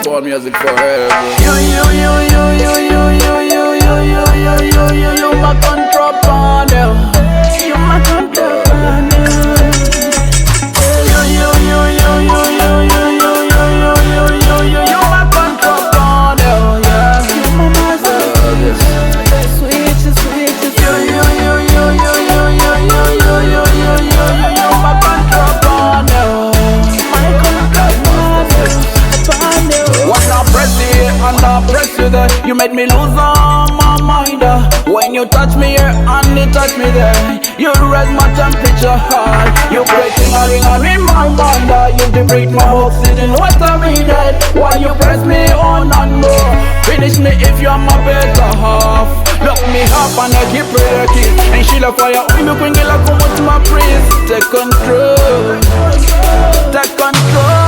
Born music forever. You my contraband. You my contraband. You my contraband. Yeah. Sweet, sweet. You my contraband. When I press it and I press you there, you made me lose all my mind. When you touch me here and you touch me there, you raise my temperature high. You breaking a ring in my mind. You deplete my oxygen, what I needed. Why you press me on and more? Finish me if you're my better half. Lock me up and I keep breaking. And she love fire, we me bring it like come to my praise. Take control, take control.